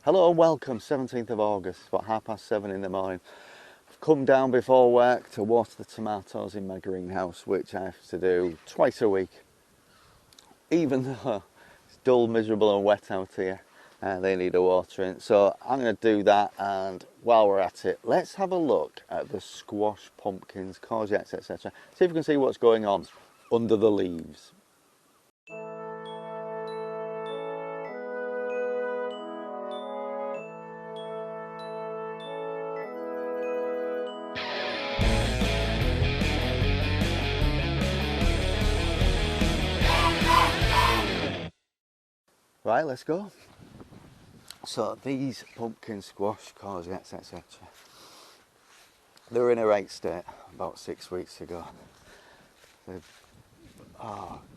Hello and welcome, 17th of August, about 7:30 in the morning. I've come down before work to water the tomatoes in my greenhouse, which I have to do twice a week. Even though it's dull, miserable and wet out here, they need a watering. So I'm going to do that, and while we're at it, let's have a look at the squash, pumpkins, courgettes, etc. See if we can see what's going on under the leaves. Right, let's go. So these pumpkin, squash, courgettes, etc. They were in a right state about 6 weeks ago.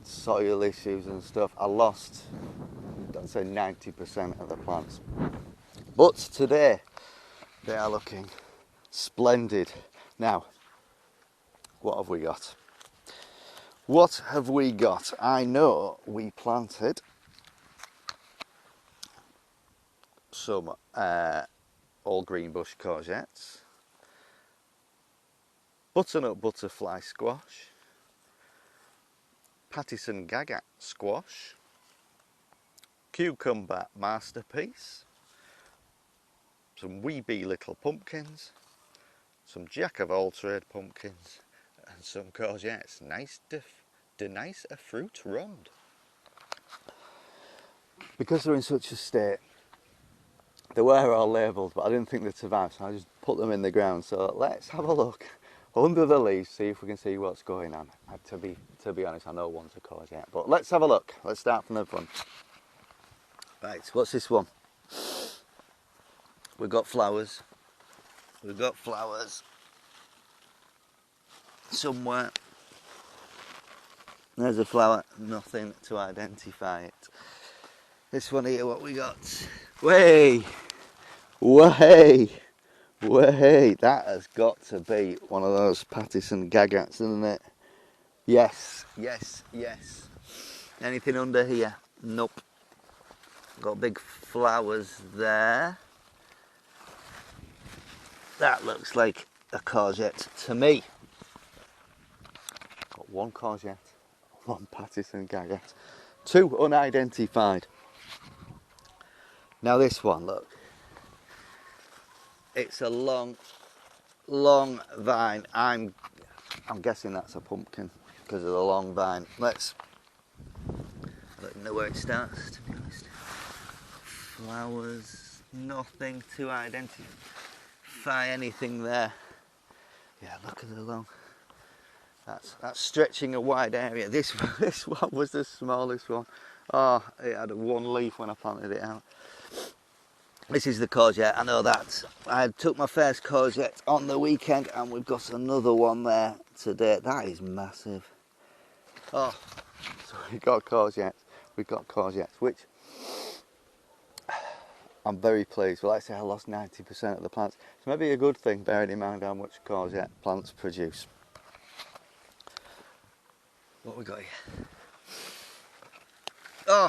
Soil issues and stuff. I lost, I'd say 90% of the plants. But today, they are looking splendid. Now, what have we got? What have we got? I know we planted some all green bush courgettes, butternut butterfly squash, Pattison gagat squash, cucumber masterpiece, some wee bee little pumpkins, some jack of all trade pumpkins, and some courgettes. Nice a fruit rond. Because they're in such a state, they were all labelled, but I didn't think they'd survive, so I just put them in the ground. So let's have a look under the leaves, see if we can see what's going on. To be honest, I know one's a courgette, but let's have a look. Let's start from the front. Right, what's this one? We've got flowers. We've got flowers somewhere. There's a flower, nothing to identify it. This one here, what we got? Way! That has got to be one of those Pattison gagats, isn't it? Yes. Anything under here? Nope. Got big flowers there. That looks like a courgette to me. Got one courgette, one Pattison gagat, two unidentified. Now this one, look. It's a long vine. I'm guessing that's a pumpkin because of the long vine. I don't know where it starts, to be honest. Flowers, nothing to identify anything there. Yeah, look at the long. That's stretching a wide area. This one was the smallest one. Oh, it had one leaf when I planted it out. This is the courgette, I know that. I took my first courgette on the weekend and we've got another one there today. That is massive. Oh, so we've got courgettes, which I'm very pleased. Well, like I say, I lost 90% of the plants. So maybe a good thing, bearing in mind how much courgette plants produce. What we got here? Oh,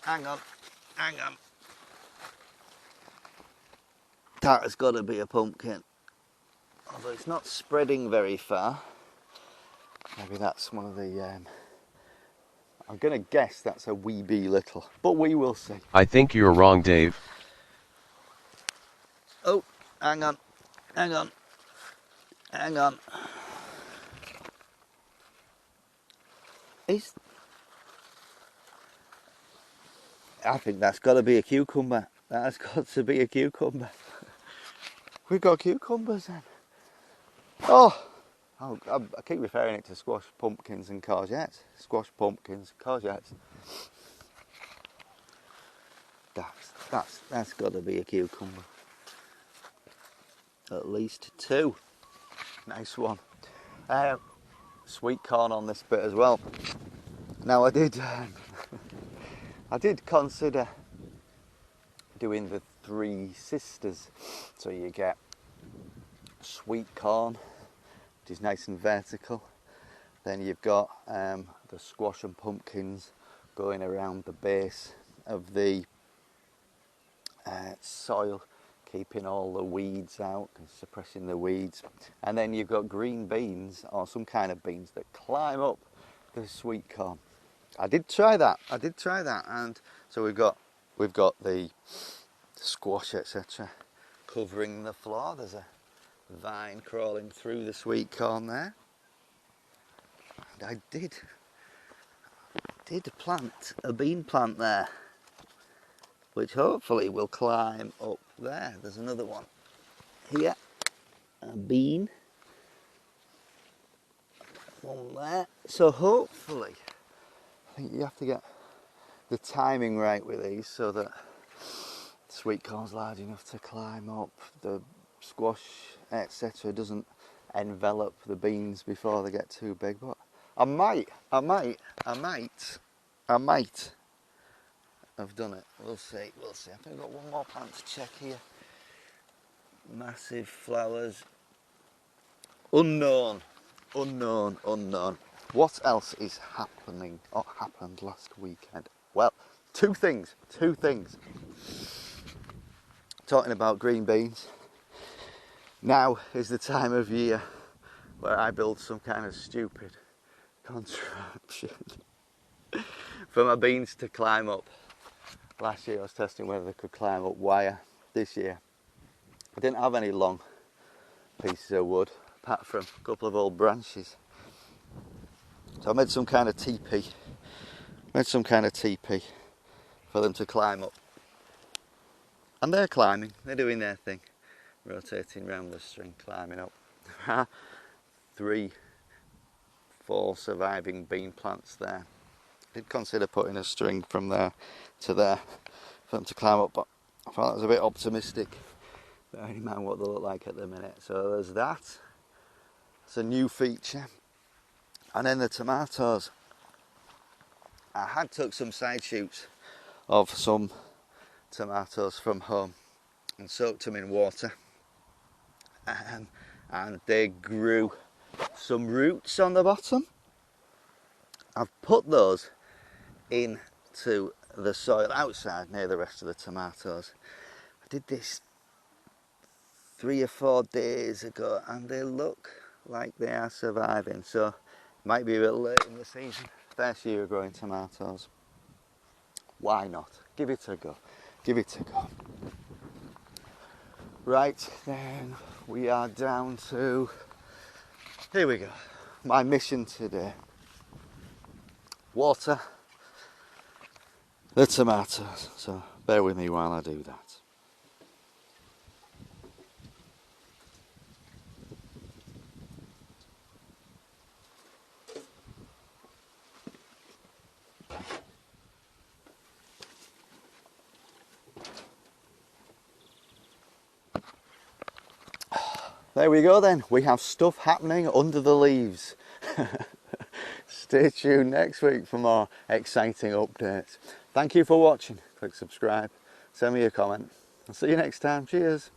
hang on. That has got to be a pumpkin. Although it's not spreading very far. Maybe that's one of the... I'm going to guess that's a wee bee little, but we will see. I think you're wrong, Dave. Oh, hang on. I think that's got to be a cucumber. That has got to be a cucumber. We've got cucumbers then. Oh, I keep referring it to squash, pumpkins and courgettes. Squash, pumpkins, courgettes. That's got to be a cucumber. At least two. Nice one. Sweet corn on this bit as well. Now I did consider doing the three sisters. So you get sweet corn, which is nice and vertical. Then you've got the squash and pumpkins going around the base of the soil, keeping all the weeds out and suppressing the weeds. And then you've got green beans, or some kind of beans, that climb up the sweet corn. I did try that, and so we've got the squash, etc., covering the floor. There's a vine crawling through the sweet corn there. And I did plant a bean plant there, which hopefully will climb up there. There's another one here, a bean, one there. So hopefully, I think you have to get the timing right with these so that the sweet corn's large enough to climb up, the squash, etc., doesn't envelop the beans before they get too big. But I might have done it. We'll see. I think I've got one more plant to check here. Massive flowers. Unknown. What else is happening or happened last weekend? Well, two things. Talking about green beans. Now is the time of year where I build some kind of stupid contraption for my beans to climb up. Last year I was testing whether they could climb up wire. This year I didn't have any long pieces of wood apart from a couple of old branches. So I made some kind of teepee. For them to climb up. And they're climbing, they're doing their thing. Rotating round the string, climbing up. 3, 4 surviving bean plants there. I did consider putting a string from there to there for them to climb up, but I thought that was a bit optimistic, bearing in mind what they look like at the minute. So there's that. It's a new feature. And then the tomatoes. I had took some side shoots of some tomatoes from home and soaked them in water, and they grew some roots on the bottom. I've put those into the soil outside near the rest of the tomatoes. I did this 3 or 4 days ago and they look like they are surviving, so it might be a bit late in the season. First year of growing tomatoes. Why not? Give it a go. Right, then we are down to, here we go, my mission today. Water the tomatoes, so bear with me while I do that. There we go then, we have stuff happening under the leaves. Stay tuned next week for more exciting updates. Thank you for watching. Click subscribe, send me a comment. I'll see you next time. Cheers.